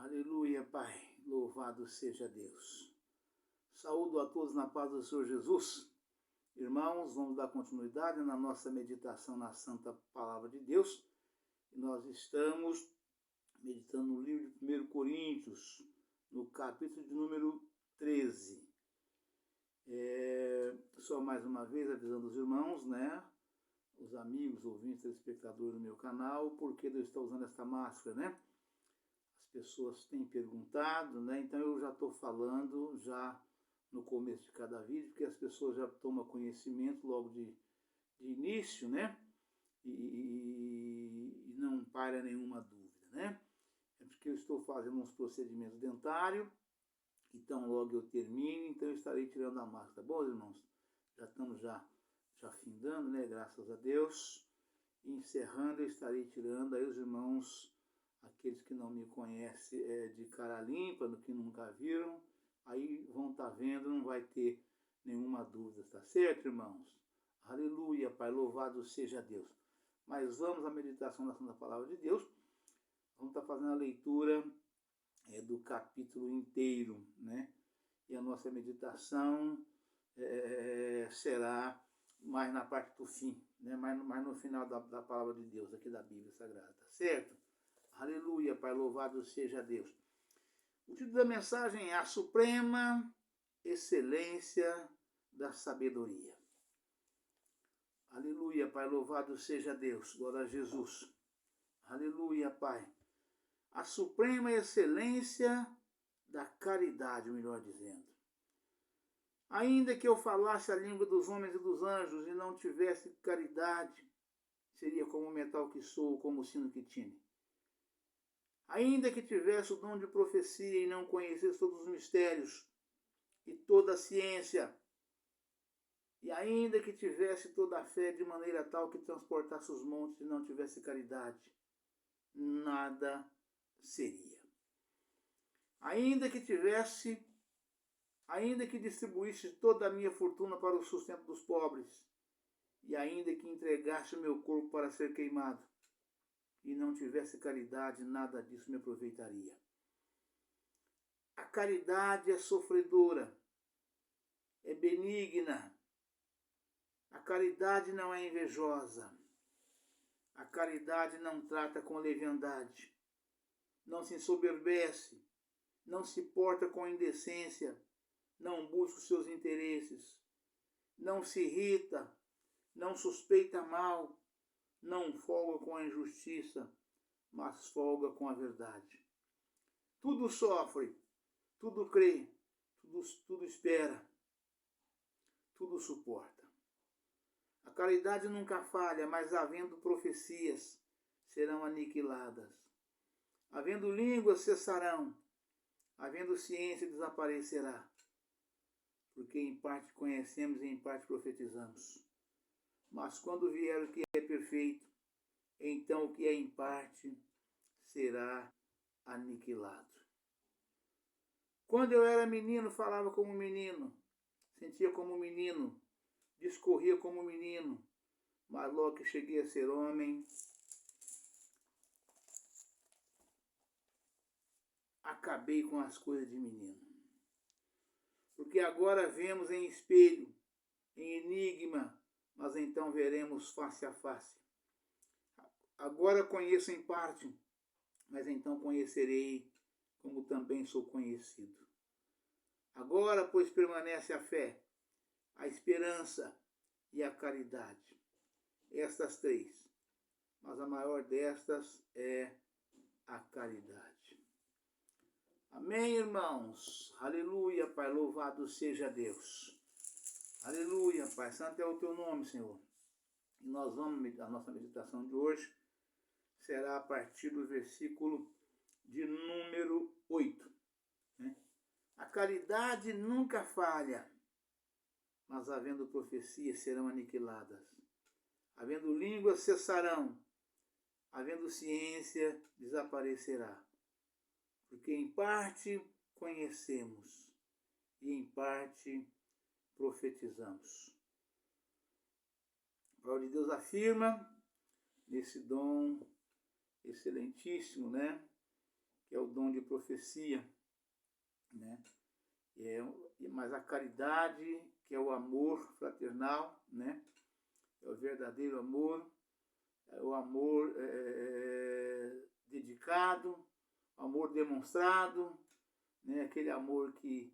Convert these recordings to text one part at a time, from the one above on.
Aleluia, Pai. Louvado seja Deus. Saúdo a todos na paz do Senhor Jesus. Irmãos, vamos dar continuidade na nossa meditação na Santa Palavra de Deus. E nós estamos meditando no livro de 1 Coríntios, no capítulo de número 13. Só mais uma vez avisando os irmãos, né? Os amigos, ouvintes, telespectadores do meu canal, por que eu estou usando esta máscara, né? As pessoas têm perguntado, né? Então eu já estou falando já no começo de cada vídeo, porque as pessoas já tomam conhecimento logo de início, né? E não para nenhuma dúvida, né? É porque eu estou fazendo uns procedimentos dentários, então logo eu termino, então eu estarei tirando a máscara, tá bom, irmãos? Já estamos já findando, né? Graças a Deus. E encerrando, eu estarei tirando, aí os irmãos, aqueles que não me conhecem de cara limpa, que nunca viram, aí vão estar vendo, não vai ter nenhuma dúvida, tá certo, irmãos? Aleluia, Pai, louvado seja Deus. Mas vamos à meditação da Santa Palavra de Deus. Vamos estar fazendo a leitura do capítulo inteiro, né? E a nossa meditação será mais na parte do fim, né? mais no final da Palavra de Deus, aqui da Bíblia Sagrada, tá certo? Aleluia, Pai, louvado seja Deus. O título da mensagem é A Suprema Excelência da Sabedoria. Aleluia, Pai, louvado seja Deus. Glória a Jesus. Aleluia, Pai. A suprema excelência da caridade, melhor dizendo. Ainda que eu falasse a língua dos homens e dos anjos e não tivesse caridade, seria como o metal que sou, como o sino que tine. Ainda que tivesse o dom de profecia e não conhecesse todos os mistérios e toda a ciência, e ainda que tivesse toda a fé de maneira tal que transportasse os montes e não tivesse caridade, nada seria. Ainda que distribuísse toda a minha fortuna para o sustento dos pobres, e ainda que entregasse o meu corpo para ser queimado, e não tivesse caridade, nada disso me aproveitaria. A caridade é sofredora, é benigna. A caridade não é invejosa. A caridade não trata com leviandade. Não se ensoberbece. Não se porta com indecência. Não busca os seus interesses. Não se irrita. Não suspeita mal. Não folga com a injustiça, mas folga com a verdade. Tudo sofre, tudo crê, tudo espera, tudo suporta. A caridade nunca falha, mas havendo profecias, serão aniquiladas. Havendo línguas, cessarão. Havendo ciência, desaparecerá. Porque em parte conhecemos e em parte profetizamos. Mas quando vier o que é perfeito, então o que é em parte será aniquilado. Quando eu era menino, falava como menino, sentia como menino, discorria como menino, mas logo que cheguei a ser homem, acabei com as coisas de menino. Porque agora vemos em espelho, em enigma, mas então veremos face a face. Agora conheço em parte, mas então conhecerei como também sou conhecido. Agora, pois, permanece a fé, a esperança e a caridade. Estas três. Mas a maior destas é a caridade. Amém, irmãos? Aleluia, Pai, louvado seja Deus. Aleluia, Pai, santo é o teu nome, Senhor. E nós vamos, a nossa meditação de hoje será a partir do versículo de número 8. Né? A caridade nunca falha, mas havendo profecias serão aniquiladas. Havendo línguas cessarão, havendo ciência desaparecerá. Porque em parte conhecemos e em parte profetizamos. A palavra de Deus afirma nesse dom excelentíssimo, né? que é o dom de profecia, né? Mas a caridade, que é o amor fraternal, né? É o verdadeiro amor, é o amor dedicado, amor demonstrado, né? Aquele amor que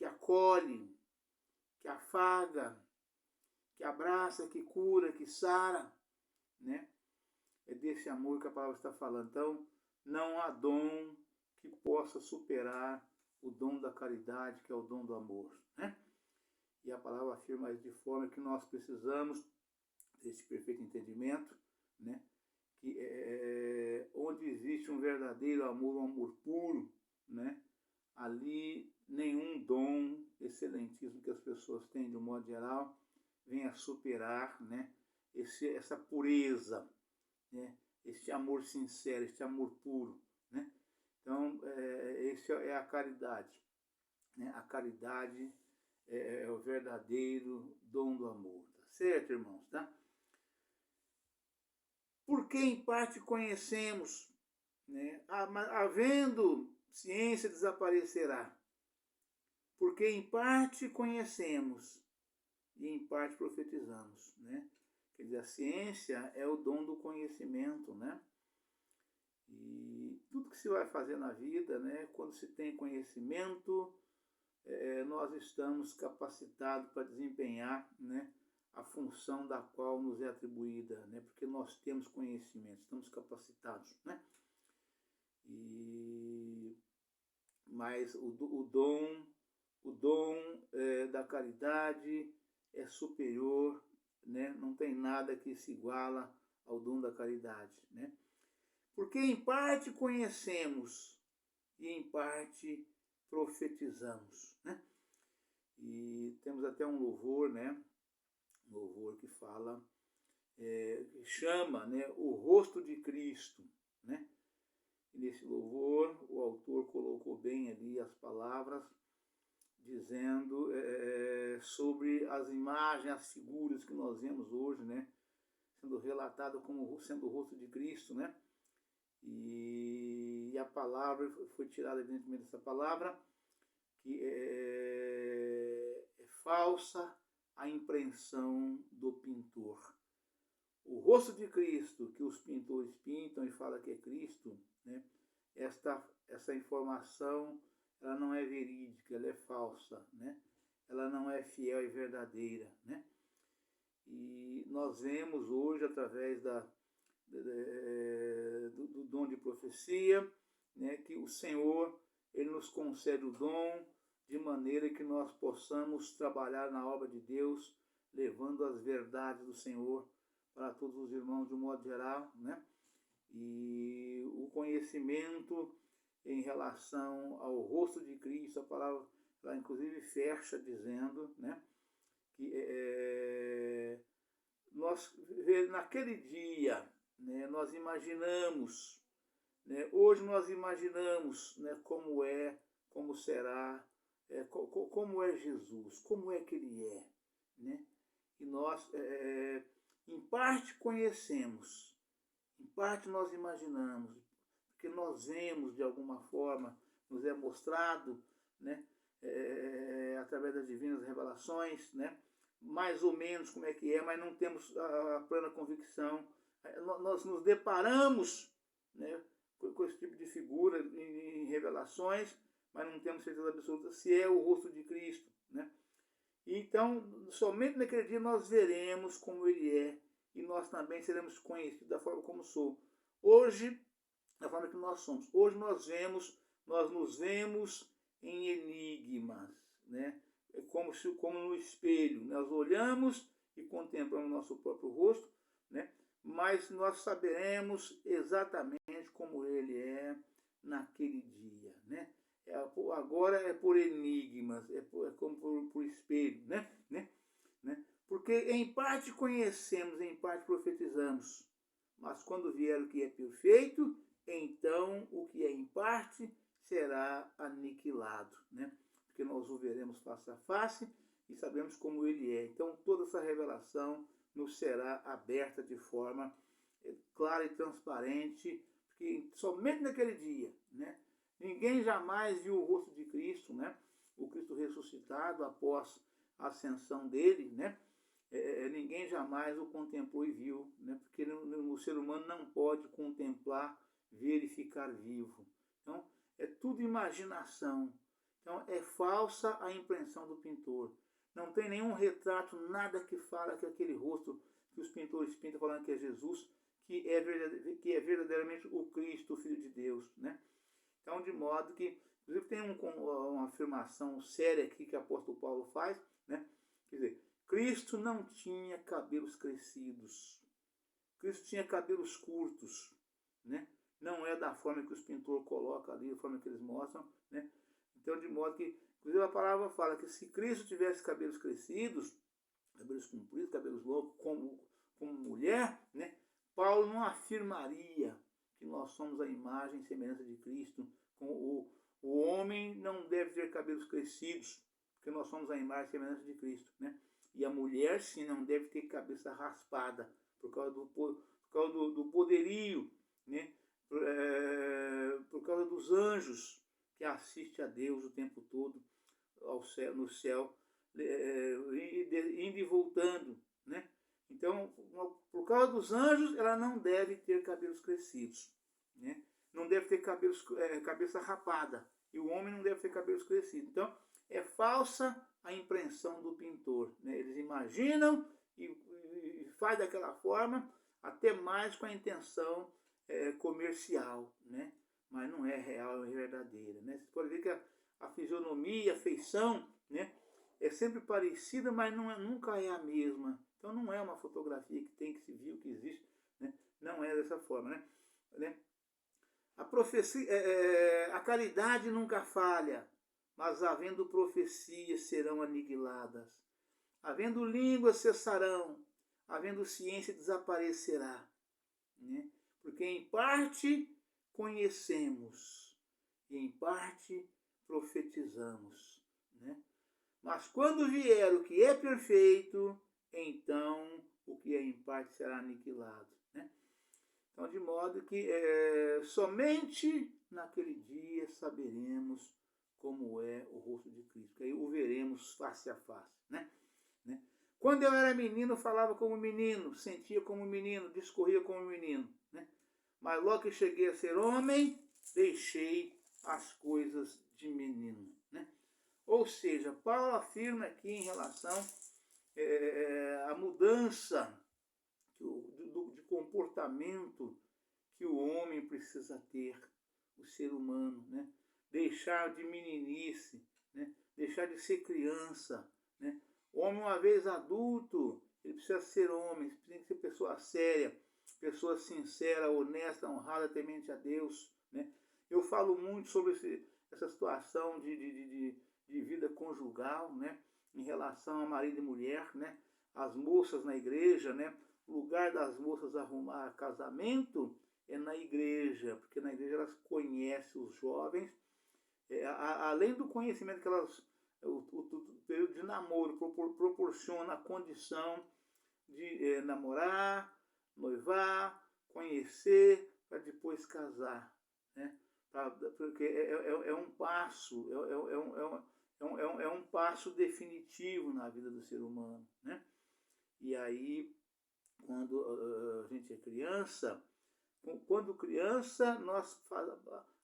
acolhe, que afaga, que abraça, que cura, que sara, né? É desse amor que a palavra está falando. Então, não há dom que possa superar o dom da caridade, que é o dom do amor, né? E a palavra afirma isso de forma que nós precisamos desse perfeito entendimento, né? Que onde existe um verdadeiro amor, um amor puro, né? Ali nenhum dom excelentíssimo que as pessoas têm de um modo geral vem a superar, né? Essa pureza, né? Este amor sincero, este amor puro, né? Então, esse é a caridade, né? A caridade é o verdadeiro dom do amor, tá certo, irmãos, tá? Porque em parte conhecemos, né? Havendo ciência desaparecerá, porque em parte conhecemos e em parte profetizamos, né? Quer dizer, a ciência é o dom do conhecimento, né? E tudo que se vai fazer na vida, né? Quando se tem conhecimento, nós estamos capacitados para desempenhar, né? A função da qual nos é atribuída, né? Porque nós temos conhecimento, estamos capacitados, né? Mas o dom da caridade é superior, né? Não tem nada que se iguala ao dom da caridade, né? Porque em parte conhecemos e em parte profetizamos, né? E temos até um louvor, né? Um louvor que fala, que chama, né, o rosto de Cristo, né? E nesse louvor o autor colocou bem ali as palavras, dizendo sobre as imagens, as figuras que nós vemos hoje, né? Sendo relatado como sendo o rosto de Cristo, né? E a palavra foi tirada evidentemente dessa palavra, que é falsa a impressão do pintor. O rosto de Cristo que os pintores pintam e falam que é Cristo, né? Essa informação ela não é verídica, ela é falsa, né? Ela não é fiel e verdadeira, né? E nós vemos hoje, através do dom de profecia, né, que o Senhor ele nos concede o dom de maneira que nós possamos trabalhar na obra de Deus, levando as verdades do Senhor para todos os irmãos de um modo geral, né? E o conhecimento em relação ao rosto de Cristo, a palavra ela inclusive fecha dizendo, né, que nós naquele dia, né, nós imaginamos, né, hoje nós imaginamos, né, como será, como é Jesus, como é que ele é, né? E nós em parte conhecemos, em parte nós imaginamos, porque nós vemos de alguma forma, nos é mostrado, né, através das divinas revelações, né, mais ou menos como é que é, mas não temos a plena convicção. Nós nos deparamos, né, com esse tipo de figura em revelações, mas não temos certeza absoluta se é o rosto de Cristo, né? Então, somente naquele dia nós veremos como ele é e nós também seremos conhecidos da forma como sou. Hoje, da forma que nós somos. Hoje nós nos vemos em enigmas, né? Como no espelho. Nós olhamos e contemplamos nosso próprio rosto, né? Mas nós saberemos exatamente como ele é naquele dia, né? Agora é por enigmas, é como por espelho, né? Porque em parte conhecemos, em parte profetizamos. Mas quando vier o que é perfeito, então o que é em parte será aniquilado, né? Porque nós o veremos face a face e sabemos como ele é. Então toda essa revelação nos será aberta de forma clara e transparente, porque somente naquele dia, né? Ninguém jamais viu o rosto de Cristo, né? O Cristo ressuscitado após a ascensão dele, né? Ninguém jamais o contemplou e viu, né? Porque o ser humano não pode contemplar, ver e ficar vivo. Então, é tudo imaginação. Então, é falsa a impressão do pintor. Não tem nenhum retrato, nada que fala que aquele rosto que os pintores pintam falando que é Jesus, que é verdadeiramente o Cristo, o Filho de Deus, né? Então, de modo que, inclusive, tem uma afirmação séria aqui que o apóstolo Paulo faz, né? Quer dizer, Cristo não tinha cabelos crescidos. Cristo tinha cabelos curtos, né? Não é da forma que os pintores colocam ali, da forma que eles mostram, né? Então, de modo que, inclusive, a palavra fala que se Cristo tivesse cabelos crescidos, cabelos compridos, cabelos longos, como mulher, né? Paulo não afirmaria que nós somos a imagem e semelhança de Cristo. O homem não deve ter cabelos crescidos, porque nós somos a imagem e semelhança de Cristo, né? E a mulher, sim, não deve ter cabeça raspada, por causa do poderio, né? Por causa dos anjos que assistem a Deus o tempo todo no céu, indo e voltando, né? Então, por causa dos anjos, ela não deve ter cabelos crescidos, né? Não deve ter cabeça rapada, e o homem não deve ter cabelos crescidos. Então, é falsa a impressão do pintor, né? Eles imaginam e faz daquela forma, até mais com a intenção comercial, né? Mas não é real e verdadeira, né? Você pode ver que a fisionomia, a feição, né, é sempre parecida, mas nunca é a mesma. Então não é uma fotografia que tem, que se viu, que existe, né? Não é dessa forma, né? A profecia, a caridade nunca falha, mas havendo profecias serão aniquiladas. Havendo línguas cessarão, havendo ciência desaparecerá, né? Porque em parte conhecemos e em parte profetizamos, né? Mas quando vier o que é perfeito, então o que é em parte será aniquilado, né? Então, de modo que somente naquele dia saberemos como é o rosto de Cristo, que aí o veremos face a face, né? Quando eu era menino, falava como menino, sentia como menino, discorria como menino, né? Mas logo que cheguei a ser homem, deixei as coisas de menino, né? Ou seja, Paulo afirma aqui em relação à mudança de comportamento que o homem precisa ter, o ser humano, né? Deixar de meninice, né? Deixar de ser criança, né? O homem, uma vez adulto, ele precisa ser homem, tem que ser pessoa séria, pessoa sincera, honesta, honrada, temente a Deus, né? Eu falo muito sobre essa situação de vida conjugal, né? Em relação a marido e mulher, né? As moças na igreja, né? O lugar das moças arrumar casamento é na igreja, porque na igreja elas conhecem os jovens, além do conhecimento que elas, o período de namoro proporciona a condição de namorar, noivar, conhecer, para depois casar, né? Porque é um passo, é um passo definitivo na vida do ser humano, né? E aí, quando a gente é criança, nós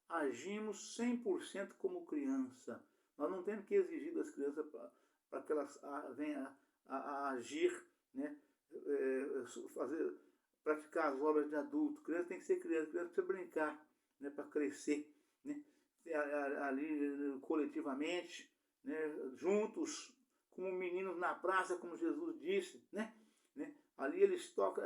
agimos 100% como criança. Nós não temos que exigir das crianças para que elas venham a agir, né? Praticar as obras de adulto. Criança tem que ser criança precisa brincar, né? Para crescer, né? Ali coletivamente, né? Juntos, como meninos na praça, como Jesus disse, né? Ali eles tocam,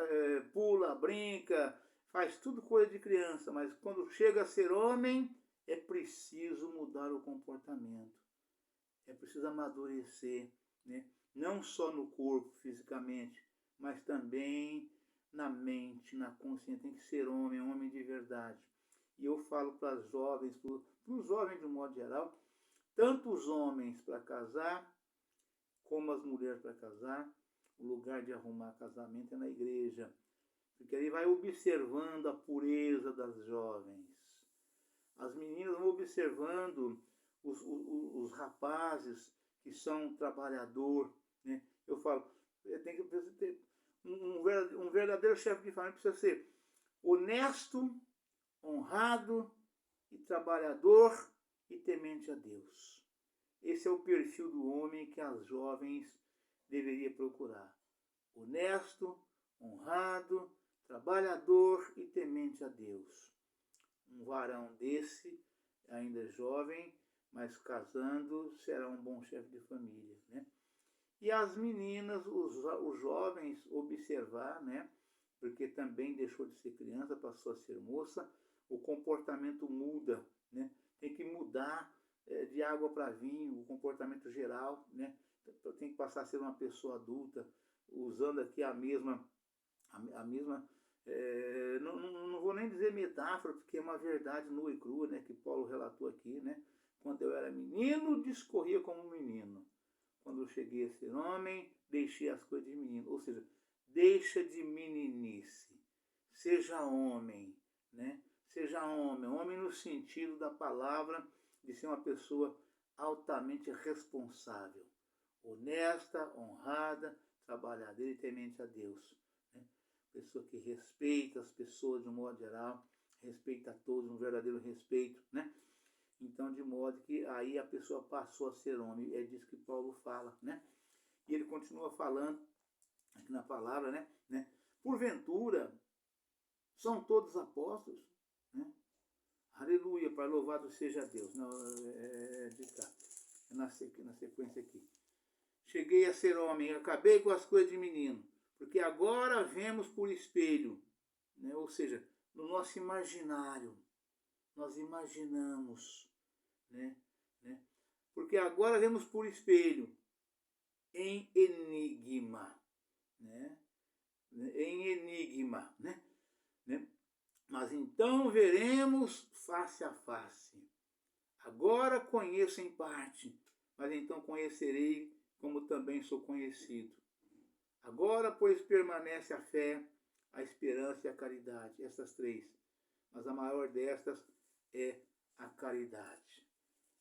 pula, brinca, faz tudo coisa de criança, mas quando chega a ser homem, é preciso mudar o comportamento. É preciso amadurecer, né? Não só no corpo, fisicamente, mas também na mente, na consciência. Tem que ser homem, homem de verdade. E eu falo para as jovens, para os jovens de um modo geral, tanto os homens para casar, como as mulheres para casar, o lugar de arrumar casamento é na igreja. Porque aí vai observando a pureza das jovens, As meninas vão observando os rapazes que são trabalhador, né? Eu falo, tem que ter um verdadeiro chefe de família precisa ser honesto, honrado e trabalhador e temente a Deus. Esse é o perfil do homem que as jovens deveriam procurar. Honesto, honrado, trabalhador e temente a Deus. Um varão desse, ainda jovem, mas casando, será um bom chefe de família, né? E as meninas, os jovens, observar, né? Porque também deixou de ser criança, passou a ser moça, o comportamento muda, né? Tem que mudar de água para vinho, o comportamento geral, né? Tem que passar a ser uma pessoa adulta, usando aqui a mesma não vou nem dizer metáfora, porque é uma verdade nua e crua, né? Que Paulo relatou aqui, né? Quando eu era menino, discorria como menino. Quando eu cheguei a ser homem, deixei as coisas de menino. Ou seja, deixa de meninice. Seja homem, né? Seja homem. Homem no sentido da palavra de ser uma pessoa altamente responsável. Honesta, honrada, trabalhadeira e temente a Deus. Né? Pessoa que respeita as pessoas de um modo geral, respeita a todos, um verdadeiro respeito, né? Então, de modo que aí a pessoa passou a ser homem. É disso que Paulo fala, né? E ele continua falando aqui na palavra, né? Porventura, são todos apóstolos, né? Aleluia, Pai, louvado seja Deus. Não, de cá, na sequência aqui. Cheguei a ser homem, acabei com as coisas de menino, porque agora vemos por espelho, né? Ou seja, no nosso imaginário, nós imaginamos, né? Porque agora vemos por espelho, em enigma, né? Em enigma, né? Mas então veremos face a face. Agora conheço em parte, mas então conhecerei como também sou conhecido. Agora, pois, permanece a fé, a esperança e a caridade, essas três. Mas a maior destas é a caridade.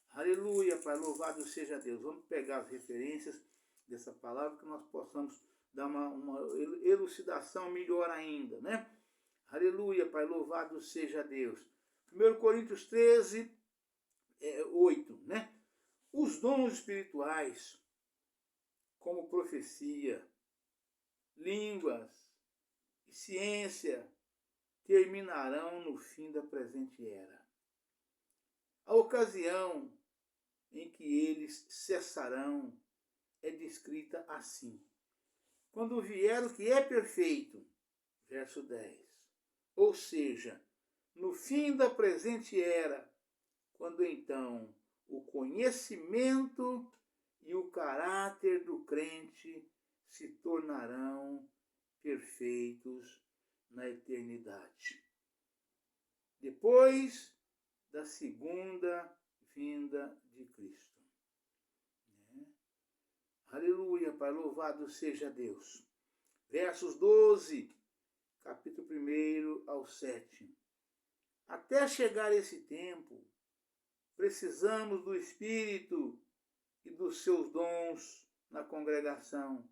Aleluia, Pai, louvado seja Deus. Vamos pegar as referências dessa palavra que nós possamos dar uma elucidação melhor ainda, né? Aleluia, Pai, louvado seja Deus. 1 Coríntios 13, 8, né? Os dons espirituais, como profecia, línguas e ciência, terminarão no fim da presente era. A ocasião em que eles cessarão é descrita assim. Quando vier o que é perfeito, verso 10. Ou seja, no fim da presente era, quando então o conhecimento e o caráter do crente se tornarão perfeitos na eternidade. Depois da segunda vinda de Cristo. Aleluia, Pai, louvado seja Deus. Versos 12, capítulo 1 ao 7. Até chegar esse tempo, precisamos do Espírito e dos seus dons na congregação.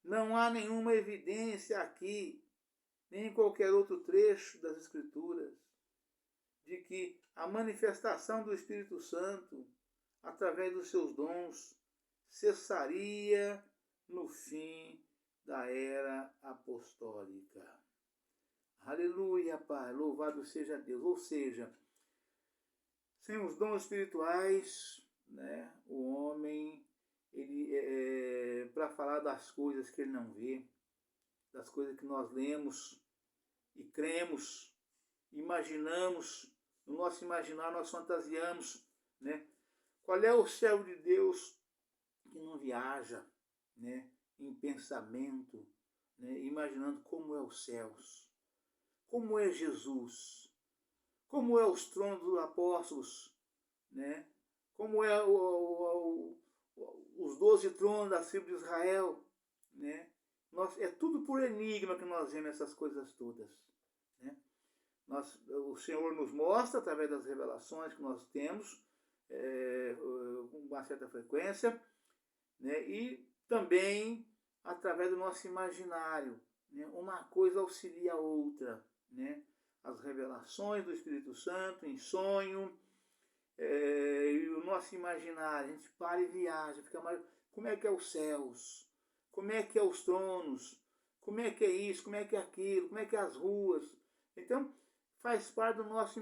Não há nenhuma evidência aqui, nem em qualquer outro trecho das Escrituras, de que a manifestação do Espírito Santo, através dos seus dons, cessaria no fim da era apostólica. Aleluia, Pai, louvado seja Deus. Ou seja, sem os dons espirituais, né, o homem, ele para falar das coisas que ele não vê, das coisas que nós lemos e cremos, imaginamos, no nosso imaginar nós fantasiamos, né? Qual é o servo de Deus que não viaja, né, em pensamento, né, imaginando como é os céus, como é Jesus, como é os tronos dos apóstolos, né, como é os 12 tronos da tribo de Israel, né? É tudo por enigma que nós vemos essas coisas todas, né? O Senhor nos mostra através das revelações que nós temos, com uma certa frequência, né? E também através do nosso imaginário, né? Uma coisa auxilia a outra, né? As revelações do Espírito Santo em sonho, e o nosso imaginário, a gente para e viaja, fica mais, como é que é os céus, como é que é os tronos, como é que é isso, como é que é aquilo, como é que é as ruas. Então, faz parte do nosso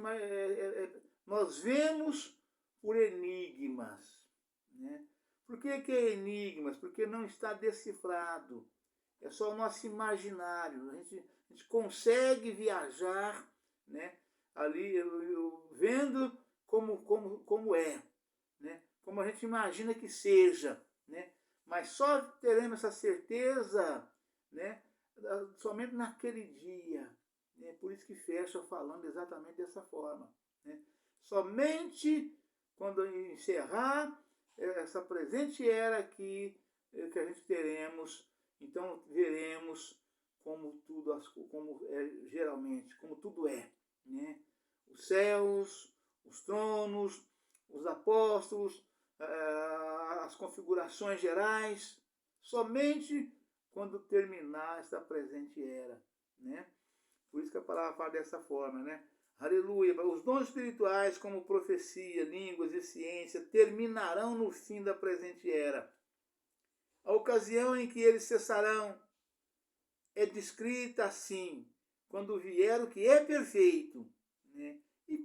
nós vemos por enigmas, né? Por que é enigmas? Porque não está decifrado. É só o nosso imaginário. A gente consegue viajar, né? Ali vendo como é, né? Como a gente imagina que seja, né? Mas só teremos essa certeza, né? Somente naquele dia. Né? Por isso que fecha falando exatamente dessa forma. Né? Somente quando encerrar essa presente era aqui que a gente teremos, então veremos como tudo, como é geralmente, como tudo é, né? Os céus, os tronos, os apóstolos, as configurações gerais, somente quando terminar esta presente era, né? Por isso que a palavra fala dessa forma, né? Aleluia. Os dons espirituais, como profecia, línguas e ciência, terminarão no fim da presente era. A ocasião em que eles cessarão é descrita assim, quando vier o que é perfeito, né? E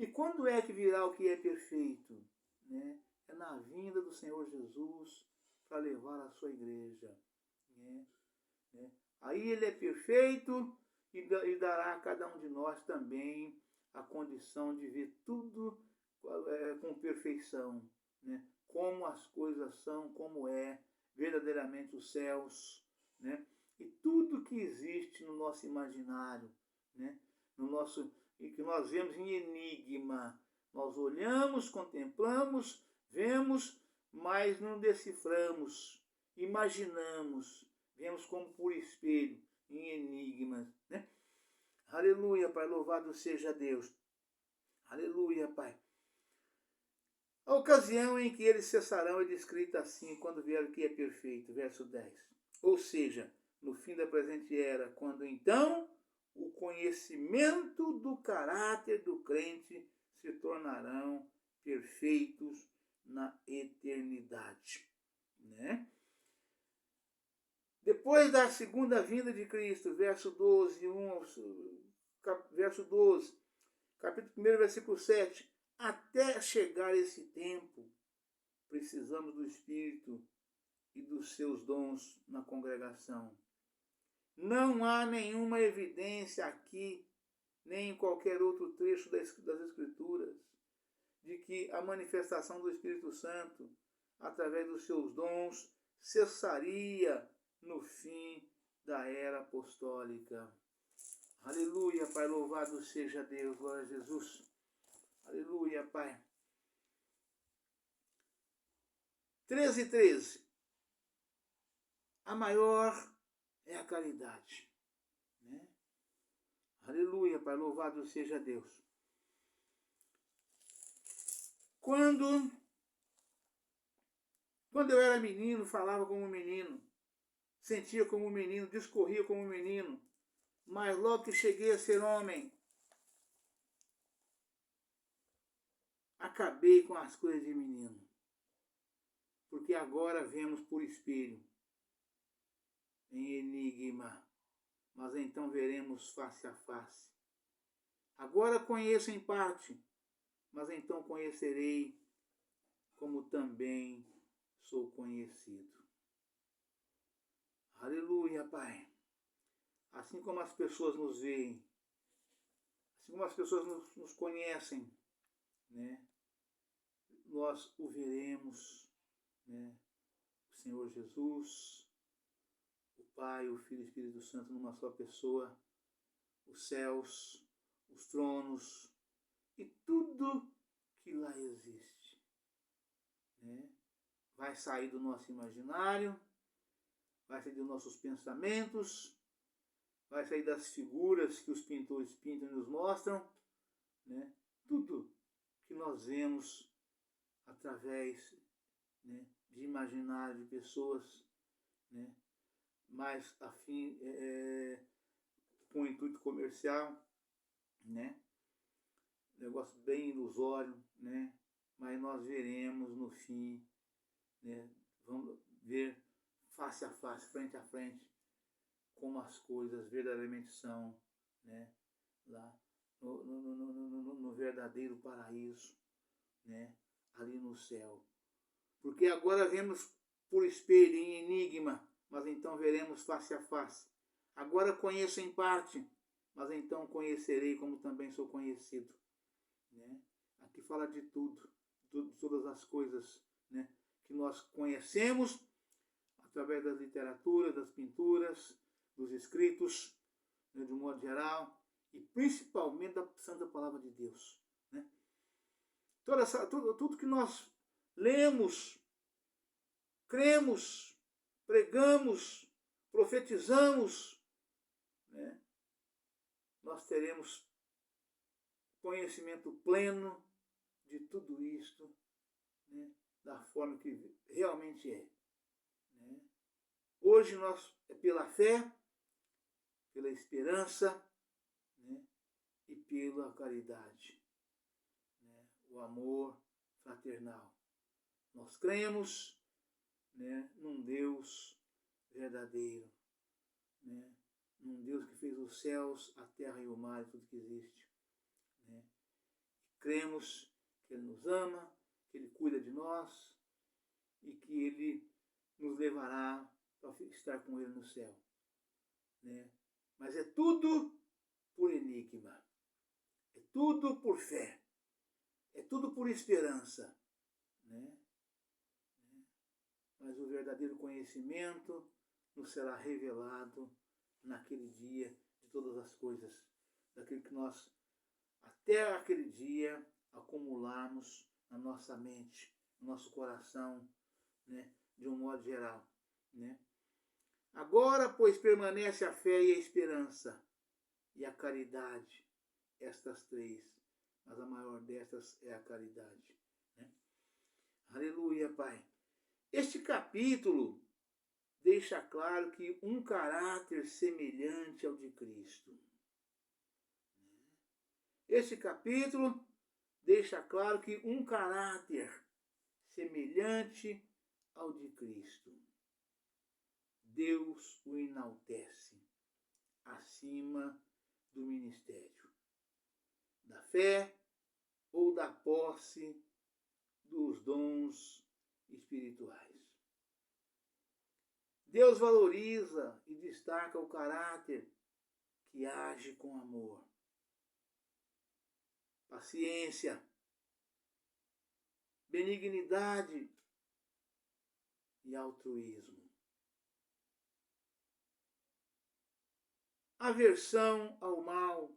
quando é que virá o que é perfeito? Né? É na vinda do Senhor Jesus para levar a sua igreja. Né? Aí ele é perfeito e dará a cada um de nós também a condição de ver tudo com perfeição. Né? Como as coisas são, como é verdadeiramente os céus. Né? E tudo que existe no nosso imaginário, né? E que nós vemos em enigma. Nós olhamos, contemplamos, vemos, mas não deciframos, imaginamos, vemos como por espelho, em enigmas. Né? Aleluia, Pai, louvado seja Deus. Aleluia, Pai. A ocasião em que eles cessarão é descrita assim, quando vier o que é perfeito, verso 10. Ou seja, no fim da presente era, quando então o conhecimento do caráter do crente se tornarão perfeitos na eternidade. Né? Depois da segunda vinda de Cristo, verso 12, verso 12, capítulo 1, versículo 7, até chegar esse tempo, precisamos do Espírito e dos seus dons na congregação. Não há nenhuma evidência aqui, nem em qualquer outro trecho das Escrituras, de que a manifestação do Espírito Santo, através dos seus dons, cessaria no fim da era apostólica. Aleluia, Pai, louvado seja Deus, glória a Jesus. Aleluia, Pai. 13:13. A maior é a caridade. Né? Aleluia, Pai, louvado seja Deus. Quando eu era menino, falava como um menino, sentia como um menino, discorria como um menino, mas logo que cheguei a ser homem, acabei com as coisas de menino, porque agora vemos por espelho, em enigma, mas então veremos face a face. Agora conheço em parte, mas então conhecerei como também sou conhecido. Aleluia, Pai. Assim como as pessoas nos veem, assim como as pessoas nos conhecem, né? Nós o veremos, né? O Senhor Jesus, o Pai, o Filho e o Espírito Santo numa só pessoa, os céus, os tronos e tudo que lá existe. Né? Vai sair do nosso imaginário, vai sair dos nossos pensamentos, vai sair das figuras que os pintores pintam e nos mostram, né? Tudo que nós vemos através, né, de imaginário de pessoas, né, mais afim, com intuito comercial, né? Negócio bem ilusório, né? Mas nós veremos no fim, né? Vamos ver face a face, frente a frente, como as coisas verdadeiramente são, né? Lá no verdadeiro paraíso, né? Ali no céu. Porque agora vemos por espelho, em enigma, mas então veremos face a face. Agora conheço em parte, mas então conhecerei como também sou conhecido. Né? Aqui fala de tudo, de todas as coisas, né, que nós conhecemos através da literatura, das pinturas, dos escritos, né, de um modo geral, e principalmente da Santa Palavra de Deus. Né? Tudo que nós lemos, cremos, pregamos, profetizamos, né, nós teremos conhecimento pleno de tudo isto, né, da forma que realmente é. Né? Hoje nós é pela fé, pela esperança, né, e pela caridade, né, o amor fraternal. Nós cremos, né, num Deus verdadeiro, né, num Deus que fez os céus, a terra e o mar e tudo que existe. Né? Cremos que Ele nos ama, que Ele cuida de nós e que Ele nos levará para estar com Ele no céu. Né? Mas é tudo por enigma, é tudo por fé, é tudo por esperança. Né? Mas o verdadeiro conhecimento nos será revelado naquele dia de todas as coisas, daquilo que nós até aquele dia acumularmos na nossa mente, no nosso coração, né, de um modo geral. Né? Agora, pois, permanece a fé e a esperança e a caridade, estas três, mas a maior destas é a caridade. Né? Aleluia, Pai. Este capítulo deixa claro que um caráter semelhante ao de Cristo. Este capítulo deixa claro que um caráter semelhante ao de Cristo. Deus o enaltece acima do ministério, da fé ou da posse dos dons espirituais. Deus valoriza e destaca o caráter que age com amor, paciência, benignidade e altruísmo. Aversão ao mal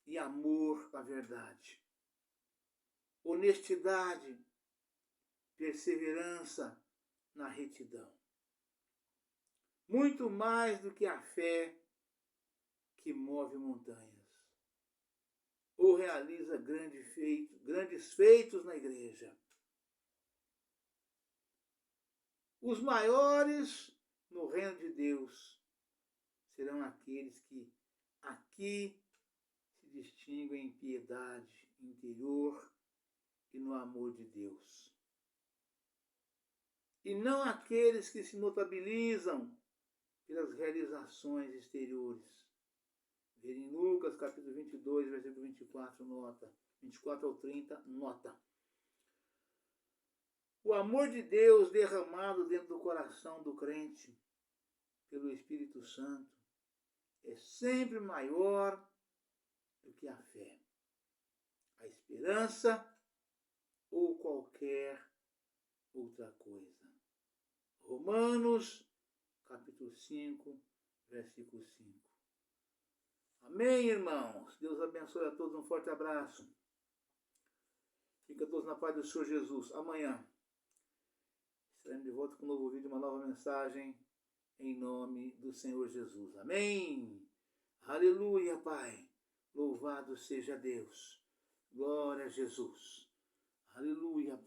e amor à verdade. Honestidade, perseverança na retidão. Muito mais do que a fé que move montanhas ou realiza grandes feitos na igreja. Os maiores no reino de Deus serão aqueles que aqui se distinguem em piedade interior e no amor de Deus. E não aqueles que se notabilizam pelas realizações exteriores. Ver em Lucas, capítulo 22, versículo 24, nota. 24 ao 30, nota. O amor de Deus derramado dentro do coração do crente pelo Espírito Santo é sempre maior do que a fé, a esperança ou qualquer outra coisa. Romanos, capítulo 5, versículo 5. Amém, irmãos? Deus abençoe a todos. Um forte abraço. Fica todos na paz do Senhor Jesus. Amanhã estaremos de volta com um novo vídeo, uma nova mensagem. em nome do Senhor Jesus. Amém. Aleluia, Pai. Louvado seja Deus. Glória a Jesus. Aleluia, Pai.